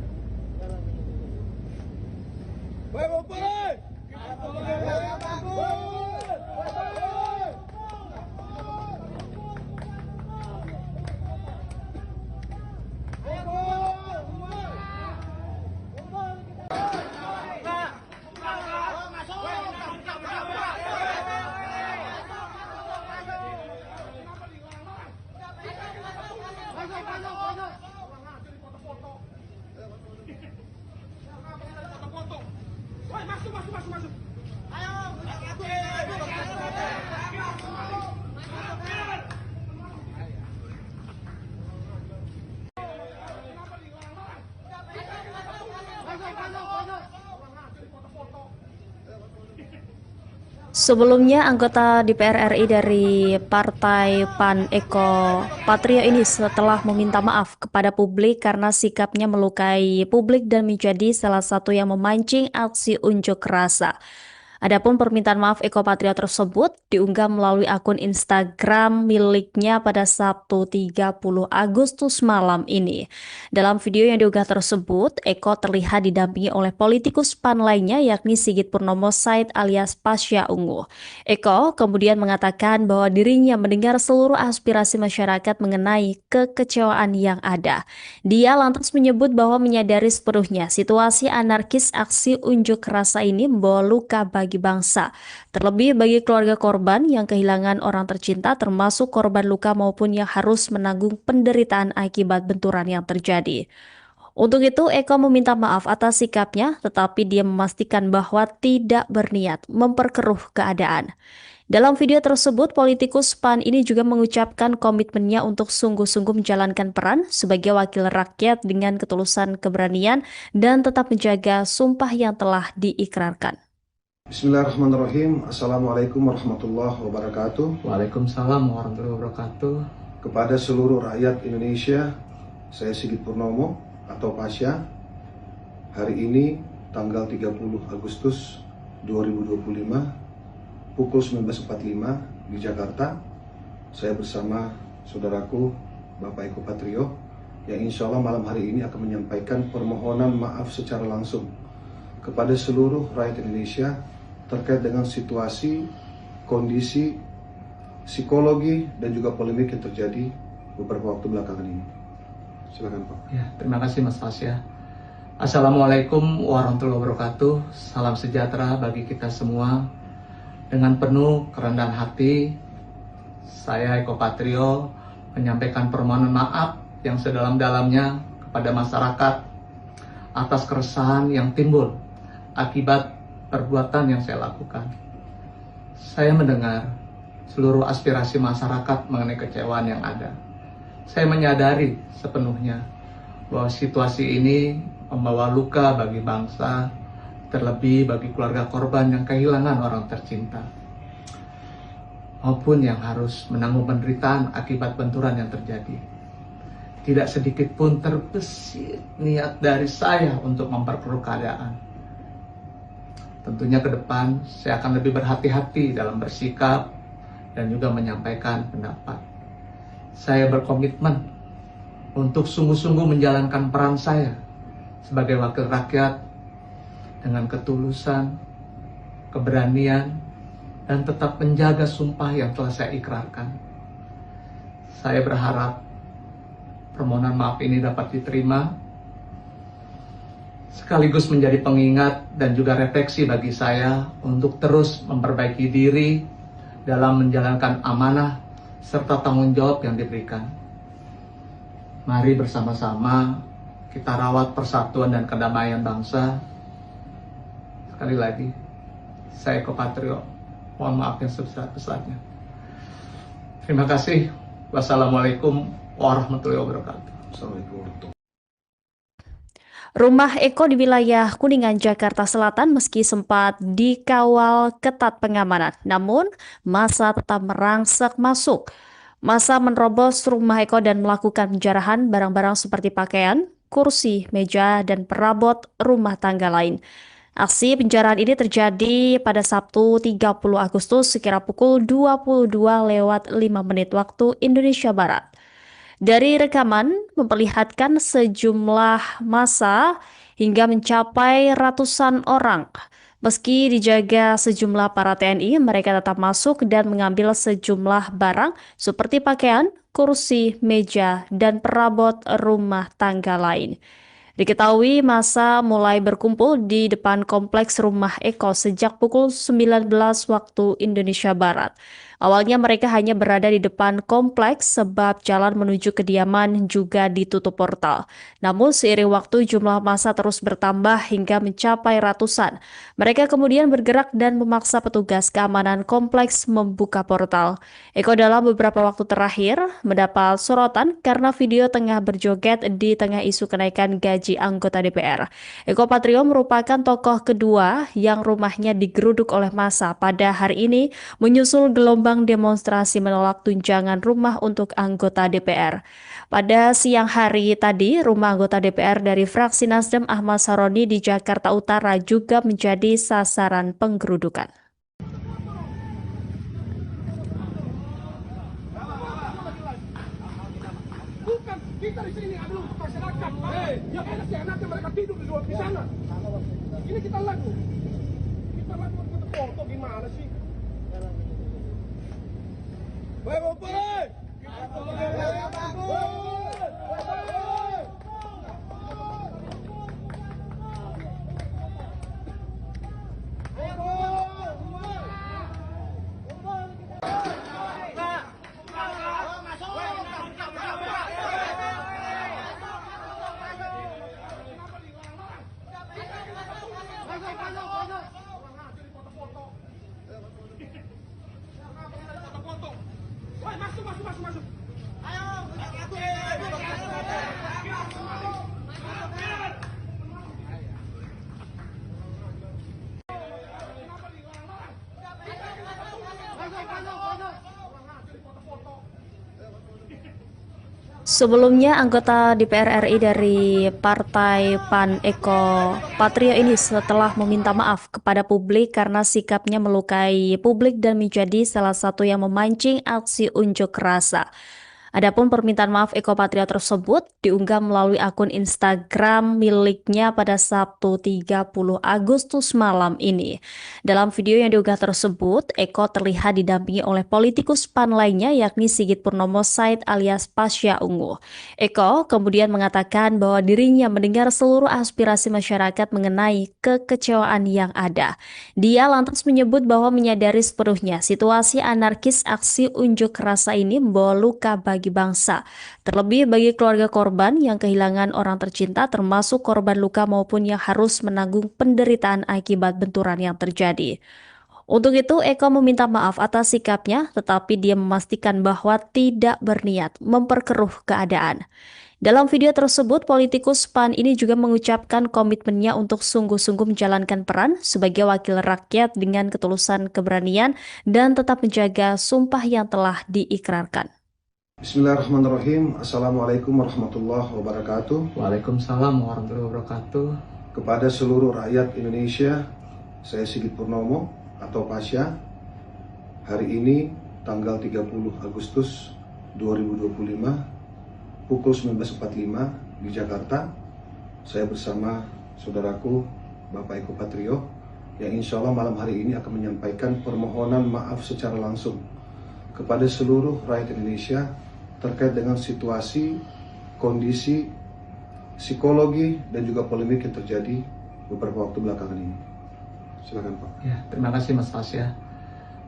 Masuk. Sebelumnya, anggota DPR RI dari Partai PAN Eko Patrio ini setelah meminta maaf kepada publik karena sikapnya melukai publik dan menjadi salah satu yang memancing aksi unjuk rasa. Adapun permintaan maaf Eko Patrio tersebut diunggah melalui akun Instagram miliknya pada Sabtu 30 Agustus malam ini. Dalam video yang diunggah tersebut, Eko terlihat didampingi oleh politikus PAN lainnya yakni Sigit Purnomo Said alias Pasha Ungu. Eko kemudian mengatakan bahwa dirinya mendengar seluruh aspirasi masyarakat mengenai kekecewaan yang ada. Dia lantas menyebut bahwa menyadari sepenuhnya situasi anarkis aksi unjuk rasa ini membawa luka bagi bangsa, terlebih bagi keluarga korban yang kehilangan orang tercinta termasuk korban luka maupun yang harus menanggung penderitaan akibat benturan yang terjadi. Untuk itu, Eko meminta maaf atas sikapnya, tetapi dia memastikan bahwa tidak berniat memperkeruh keadaan. Dalam video tersebut, politikus PAN ini juga mengucapkan komitmennya untuk sungguh-sungguh menjalankan peran sebagai wakil rakyat dengan ketulusan keberanian dan tetap menjaga sumpah yang telah diikrarkan. Bismillahirrahmanirrahim. Assalamualaikum warahmatullahi wabarakatuh. Waalaikumsalam warahmatullahi wabarakatuh. Kepada seluruh rakyat Indonesia, saya Sigit Purnomo atau Pasha. Hari ini tanggal 30 Agustus 2025 pukul 19.45 di Jakarta, saya bersama saudaraku Bapak Eko Patrio yang insya Allah malam hari ini akan menyampaikan permohonan maaf secara langsung kepada seluruh rakyat Indonesia terkait dengan situasi, kondisi, psikologi, dan juga polemik yang terjadi beberapa waktu belakangan ini. Silakan Pak. Ya, terima kasih Mas Pasha. Assalamualaikum warahmatullahi wabarakatuh. Salam sejahtera bagi kita semua. Dengan penuh kerendahan hati, saya Eko Patrio menyampaikan permohonan maaf yang sedalam-dalamnya kepada masyarakat atas keresahan yang timbul akibat perbuatan yang saya lakukan. Saya mendengar seluruh aspirasi masyarakat mengenai kekecewaan yang ada. Saya menyadari sepenuhnya bahwa situasi ini membawa luka bagi bangsa, terlebih bagi keluarga korban yang kehilangan orang tercinta, maupun yang harus menanggung penderitaan akibat benturan yang terjadi. Tidak sedikit pun terbesit niat dari saya untuk memperkeruh keadaan. Tentunya ke depan saya akan lebih berhati-hati dalam bersikap dan juga menyampaikan pendapat. Saya berkomitmen untuk sungguh-sungguh menjalankan peran saya sebagai wakil rakyat dengan ketulusan, keberanian, dan tetap menjaga sumpah yang telah saya ikrarkan. Saya berharap permohonan maaf ini dapat diterima, sekaligus menjadi pengingat dan juga refleksi bagi saya untuk terus memperbaiki diri dalam menjalankan amanah serta tanggung jawab yang diberikan. Mari bersama-sama kita rawat persatuan dan kedamaian bangsa. Sekali lagi, saya Eko Patrio, mohon maaf yang sebesar-besarnya. Terima kasih. Wassalamualaikum warahmatullahi wabarakatuh. Assalamualaikum warahmatullahi wabarakatuh. Rumah Eko di wilayah Kuningan, Jakarta Selatan meski sempat dikawal ketat pengamanan, namun massa tetap merangsek masuk. Massa menerobos rumah Eko dan melakukan penjarahan barang-barang seperti pakaian, kursi, meja, dan perabot rumah tangga lain. Aksi penjarahan ini terjadi pada Sabtu 30 Agustus sekira pukul 22:05 waktu Indonesia Barat. Dari rekaman memperlihatkan sejumlah massa hingga mencapai ratusan orang. Meski dijaga sejumlah para TNI, mereka tetap masuk dan mengambil sejumlah barang seperti pakaian, kursi, meja, dan perabot rumah tangga lain. Diketahui massa mulai berkumpul di depan kompleks rumah Eko sejak pukul 19 waktu Indonesia Barat. Awalnya mereka hanya berada di depan kompleks sebab jalan menuju kediaman juga ditutup portal. Namun seiring waktu jumlah massa terus bertambah hingga mencapai ratusan. Mereka kemudian bergerak dan memaksa petugas keamanan kompleks membuka portal. Eko dalam beberapa waktu terakhir mendapat sorotan karena video tengah berjoget di tengah isu kenaikan gaji anggota DPR. Eko Patrio merupakan tokoh kedua yang rumahnya digeruduk oleh massa pada hari ini menyusul gelombang gelombang demonstrasi menolak tunjangan rumah untuk anggota DPR. Pada siang hari tadi, rumah anggota DPR dari fraksi Nasdem Ahmad Saroni di Jakarta Utara juga menjadi sasaran penggerudukan. Bukan kita di sini adalah untuk masyarakat. Yang enak ya enaknya mereka tidur di luar di sana. Ini kita lagu untuk foto gimana sih? Masuk. Sebelumnya, anggota DPR RI dari Partai PAN Eko Patrio ini setelah meminta maaf kepada publik karena sikapnya melukai publik dan menjadi salah satu yang memancing aksi unjuk rasa. Adapun permintaan maaf Eko Patrio tersebut diunggah melalui akun Instagram miliknya pada Sabtu 30 Agustus malam ini. Dalam video yang diunggah tersebut, Eko terlihat didampingi oleh politikus PAN lainnya yakni Sigit Purnomo Said alias Pasha Ungu. Eko kemudian mengatakan bahwa dirinya mendengar seluruh aspirasi masyarakat mengenai kekecewaan yang ada. Dia lantas menyebut bahwa menyadari sepenuhnya situasi anarkis aksi unjuk rasa ini membawa luka bagi bangsa, terlebih bagi keluarga korban yang kehilangan orang tercinta termasuk korban luka maupun yang harus menanggung penderitaan akibat benturan yang terjadi. Untuk itu, Eko meminta maaf atas sikapnya, tetapi dia memastikan bahwa tidak berniat memperkeruh keadaan. Dalam video tersebut, politikus PAN ini juga mengucapkan komitmennya untuk sungguh-sungguh menjalankan peran sebagai wakil rakyat dengan ketulusan keberanian dan tetap menjaga sumpah yang telah diikrarkan. Bismillahirrahmanirrahim. Assalamualaikum warahmatullahi wabarakatuh. Waalaikumsalam warahmatullahi wabarakatuh. Kepada seluruh rakyat Indonesia, saya Sigit Purnomo atau Pasha. Hari ini tanggal 30 Agustus 2025 pukul 19.45 di Jakarta, saya bersama saudaraku Bapak Eko Patrio yang insya Allah malam hari ini akan menyampaikan permohonan maaf secara langsung kepada seluruh rakyat Indonesia terkait dengan situasi, kondisi, psikologi, dan juga polemik yang terjadi beberapa waktu belakangan ini. Silakan Pak. Ya, terima kasih Mas Pasha.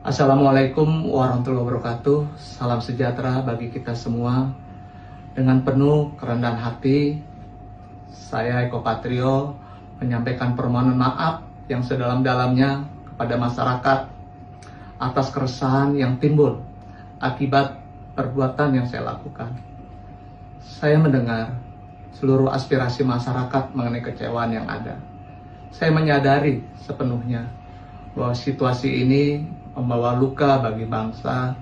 Assalamualaikum warahmatullahi wabarakatuh. Salam sejahtera bagi kita semua. Dengan penuh kerendahan hati, saya Eko Patrio menyampaikan permohonan maaf yang sedalam-dalamnya kepada masyarakat atas keresahan yang timbul akibat perbuatan yang saya lakukan. Saya mendengar seluruh aspirasi masyarakat mengenai kecewaan yang ada. Saya menyadari sepenuhnya bahwa situasi ini membawa luka bagi bangsa,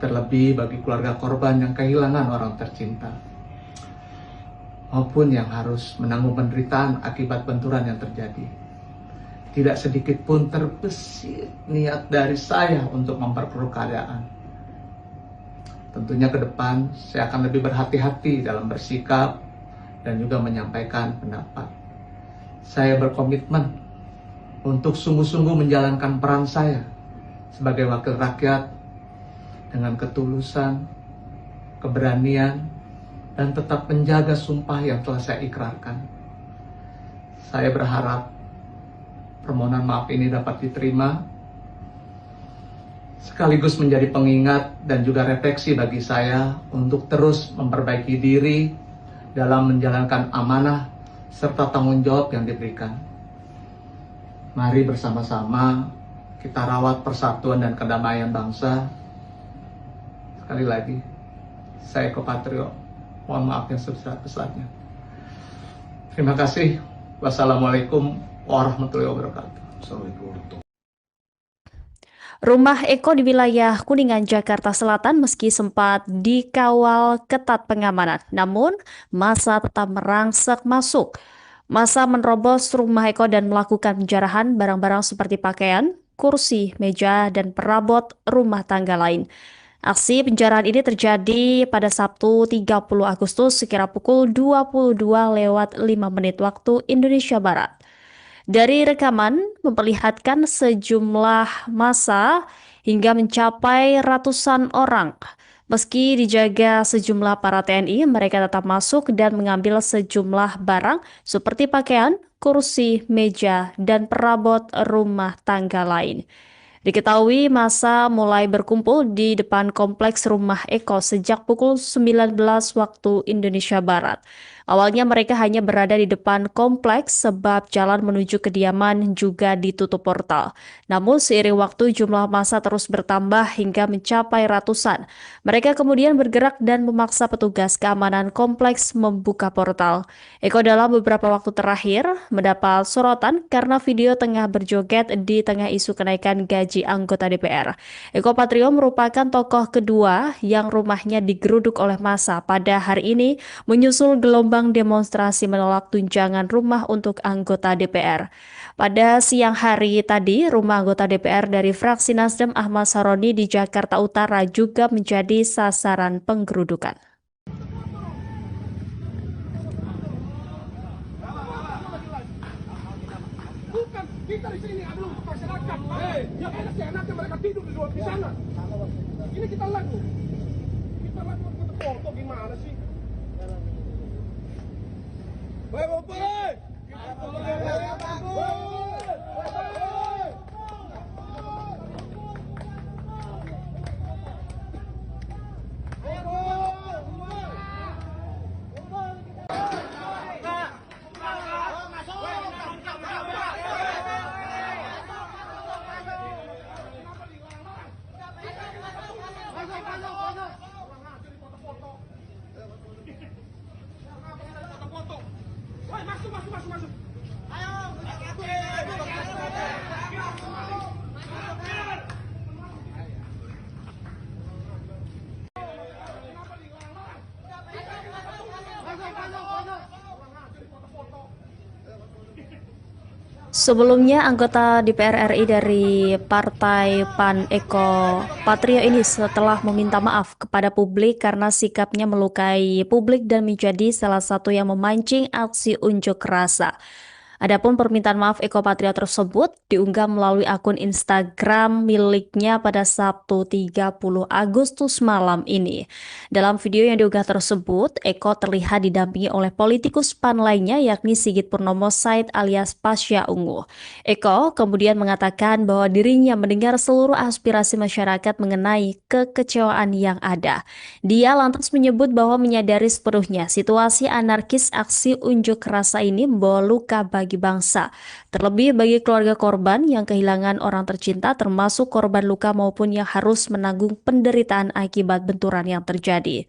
terlebih bagi keluarga korban yang kehilangan orang tercinta, maupun yang harus menanggung penderitaan akibat benturan yang terjadi. Tidak sedikit pun terbesit niat dari saya untuk memperkeruh keadaan. Tentunya ke depan saya akan lebih berhati-hati dalam bersikap dan juga menyampaikan pendapat. Saya berkomitmen untuk sungguh-sungguh menjalankan peran saya sebagai wakil rakyat dengan ketulusan, keberanian, dan tetap menjaga sumpah yang telah saya ikrarkan. Saya berharap permohonan maaf ini dapat diterima, sekaligus menjadi pengingat dan juga refleksi bagi saya untuk terus memperbaiki diri dalam menjalankan amanah serta tanggung jawab yang diberikan. Mari bersama-sama kita rawat persatuan dan kedamaian bangsa. Sekali lagi, saya Eko Patrio, mohon maaf yang sebesar-besarnya. Terima kasih. Wassalamualaikum warahmatullahi wabarakatuh. Assalamualaikum warahmatullahi wabarakatuh. Rumah Eko di wilayah Kuningan, Jakarta Selatan meski sempat dikawal ketat pengamanan, namun massa tetap merangsek masuk. Massa menerobos rumah Eko dan melakukan penjarahan barang-barang seperti pakaian, kursi, meja, dan perabot rumah tangga lain. Aksi penjarahan ini terjadi pada Sabtu 30 Agustus sekira pukul 22:05 waktu Indonesia Barat. Dari rekaman memperlihatkan sejumlah massa hingga mencapai ratusan orang. Meski dijaga sejumlah para TNI, mereka tetap masuk dan mengambil sejumlah barang seperti pakaian, kursi, meja, dan perabot rumah tangga lain. Diketahui massa mulai berkumpul di depan kompleks rumah Eko sejak pukul 19 waktu Indonesia Barat. Awalnya mereka hanya berada di depan kompleks sebab jalan menuju kediaman juga ditutup portal. Namun seiring waktu jumlah massa terus bertambah hingga mencapai ratusan. Mereka kemudian bergerak dan memaksa petugas keamanan kompleks membuka portal. Eko dalam beberapa waktu terakhir mendapat sorotan karena video tengah berjoget di tengah isu kenaikan gaji anggota DPR. Eko Patrio merupakan tokoh kedua yang rumahnya digeruduk oleh massa pada hari ini menyusul gelombang demonstrasi menolak tunjangan rumah untuk anggota DPR. Pada siang hari tadi, rumah anggota DPR dari fraksi Nasdem Ahmad Saroni di Jakarta Utara juga menjadi sasaran penggerudukan. Bukan kita di sini adalah untuk masyarakat. Yang enak enaknya mereka tidur di luar di sana. Ini kita lagu untuk foto gimana sih? Masuk. Sebelumnya, anggota DPR RI dari Partai PAN Eko Patrio ini setelah meminta maaf kepada publik karena sikapnya melukai publik dan menjadi salah satu yang memancing aksi unjuk rasa. Adapun permintaan maaf Eko Patrio tersebut diunggah melalui akun Instagram miliknya pada Sabtu 30 Agustus malam ini. Dalam video yang diunggah tersebut, Eko terlihat didampingi oleh politikus PAN lainnya yakni Sigit Purnomo Said alias Pasha Ungu. Eko kemudian mengatakan bahwa dirinya mendengar seluruh aspirasi masyarakat mengenai kekecewaan yang ada. Dia lantas menyebut bahwa menyadari sepenuhnya situasi anarkis aksi unjuk rasa ini membawa luka bagi bangsa, terlebih bagi keluarga korban yang kehilangan orang tercinta termasuk korban luka maupun yang harus menanggung penderitaan akibat benturan yang terjadi.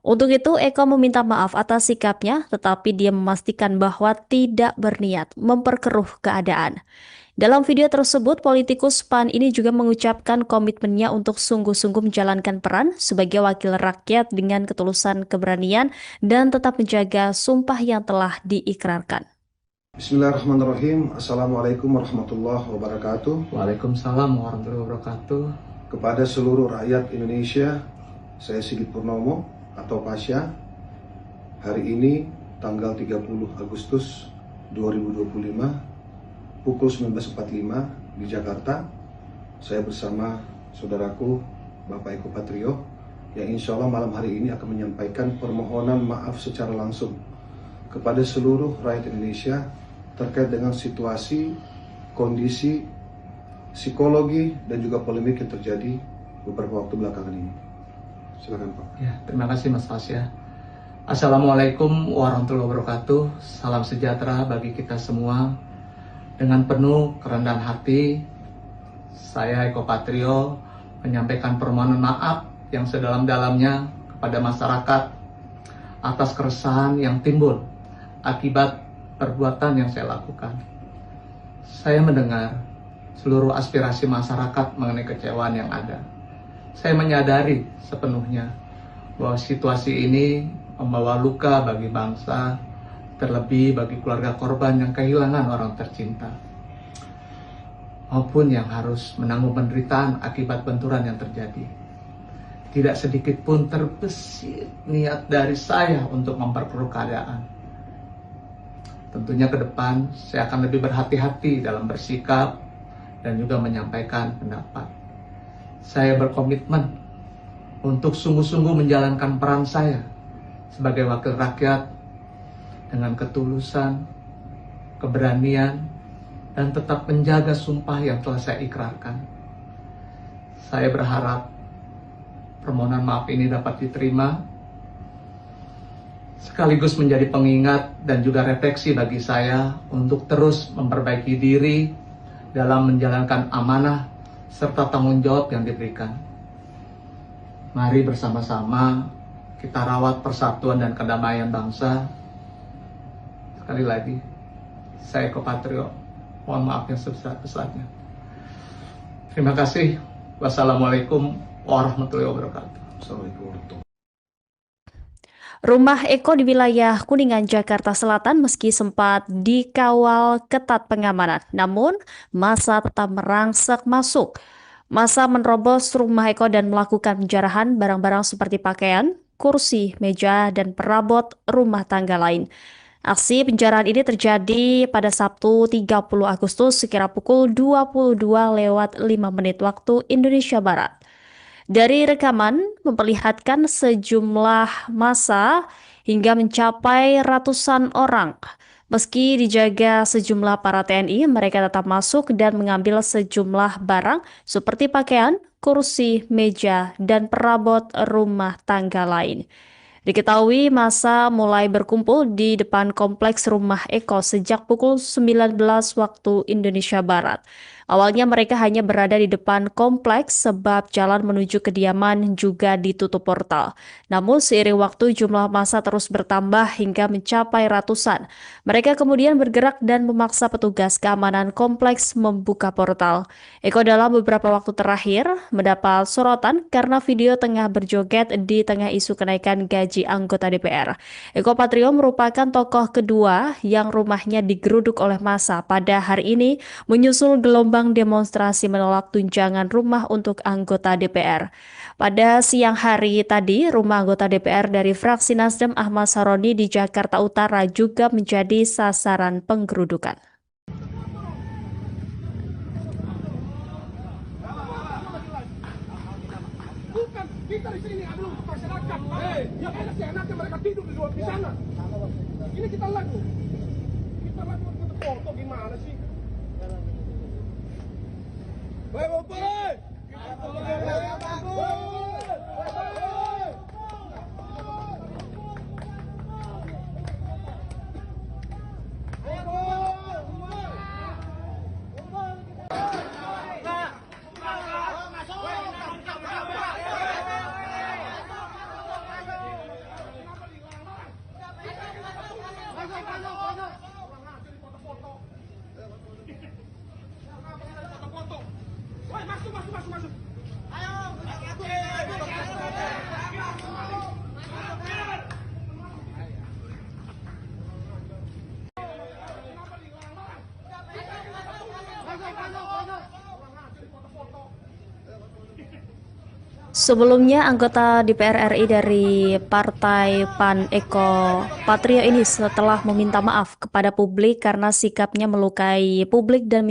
Untuk itu, Eko meminta maaf atas sikapnya, tetapi dia memastikan bahwa tidak berniat memperkeruh keadaan. Dalam video tersebut, politikus PAN ini juga mengucapkan komitmennya untuk sungguh-sungguh menjalankan peran sebagai wakil rakyat dengan ketulusan keberanian dan tetap menjaga sumpah yang telah diikrarkan. Bismillahirrahmanirrahim. Assalamualaikum warahmatullahi wabarakatuh. Waalaikumsalam warahmatullahi wabarakatuh. Kepada seluruh rakyat Indonesia, saya Sigit Purnomo atau Pasha. Hari ini tanggal 30 Agustus 2025 pukul 19.45 di Jakarta. Saya bersama saudaraku Bapak Eko Patrio yang insya Allah malam hari ini akan menyampaikan permohonan maaf secara langsung kepada seluruh rakyat Indonesia terkait dengan situasi, kondisi, psikologi, dan juga polemik yang terjadi beberapa waktu belakangan ini. Silakan Pak. Ya, terima kasih Mas Pasha. Assalamualaikum warahmatullahi wabarakatuh. Salam sejahtera bagi kita semua. Dengan penuh kerendahan hati, saya Eko Patrio menyampaikan permohonan maaf yang sedalam-dalamnya kepada masyarakat atas keresahan yang timbul akibat perbuatan yang saya lakukan. Saya mendengar seluruh aspirasi masyarakat mengenai kekecewaan yang ada. Saya menyadari sepenuhnya bahwa situasi ini membawa luka bagi bangsa, terlebih bagi keluarga korban yang kehilangan orang tercinta, maupun yang harus menanggung penderitaan akibat benturan yang terjadi. Tidak sedikit pun terbesit niat dari saya untuk memperkeruh keadaan. Tentunya ke depan saya akan lebih berhati-hati dalam bersikap dan juga menyampaikan pendapat. Saya berkomitmen untuk sungguh-sungguh menjalankan peran saya sebagai wakil rakyat dengan ketulusan, keberanian, dan tetap menjaga sumpah yang telah saya ikrarkan. Saya berharap permohonan maaf ini dapat diterima, sekaligus menjadi pengingat dan juga refleksi bagi saya untuk terus memperbaiki diri dalam menjalankan amanah serta tanggung jawab yang diberikan. Mari bersama-sama kita rawat persatuan dan kedamaian bangsa. Sekali lagi, saya Eko Patrio, mohon maaf yang sebesar-besarnya. Terima kasih. Wassalamualaikum warahmatullahi wabarakatuh. Assalamualaikum warahmatullahi wabarakatuh. Rumah Eko di wilayah Kuningan, Jakarta Selatan meski sempat dikawal ketat pengamanan, namun massa tetap merangsek masuk. Massa menerobos rumah Eko dan melakukan penjarahan barang-barang seperti pakaian, kursi, meja, dan perabot rumah tangga lain. Aksi penjarahan ini terjadi pada Sabtu 30 Agustus sekira pukul 22:05 waktu Indonesia Barat. Dari rekaman memperlihatkan sejumlah massa hingga mencapai ratusan orang. Meski dijaga sejumlah para TNI, mereka tetap masuk dan mengambil sejumlah barang seperti pakaian, kursi, meja, dan perabot rumah tangga lain. Diketahui massa mulai berkumpul di depan kompleks rumah Eko sejak pukul 19 waktu Indonesia Barat. Awalnya mereka hanya berada di depan kompleks sebab jalan menuju kediaman juga ditutup portal. Namun seiring waktu jumlah massa terus bertambah hingga mencapai ratusan. Mereka kemudian bergerak dan memaksa petugas keamanan kompleks membuka portal. Eko dalam beberapa waktu terakhir mendapat sorotan karena video tengah berjoget di tengah isu kenaikan gaji anggota DPR. Eko Patrio merupakan tokoh kedua yang rumahnya digeruduk oleh massa pada hari ini menyusul gelombang demonstrasi menolak tunjangan rumah untuk anggota DPR. Pada siang hari tadi, rumah anggota DPR dari fraksi Nasdem Ahmad Saroni di Jakarta Utara juga menjadi sasaran penggerudukan. Bukan kita di sini adalah untuk masyarakat. Yang enak seenaknya mereka tidur di luar di sana. Ini kita lagu. Kita lagu untuk foto gimana sih? Baik. Masuk. Sebelumnya, anggota DPR RI dari Partai PAN Eko Patrio ini setelah meminta maaf kepada publik karena sikapnya melukai publik dan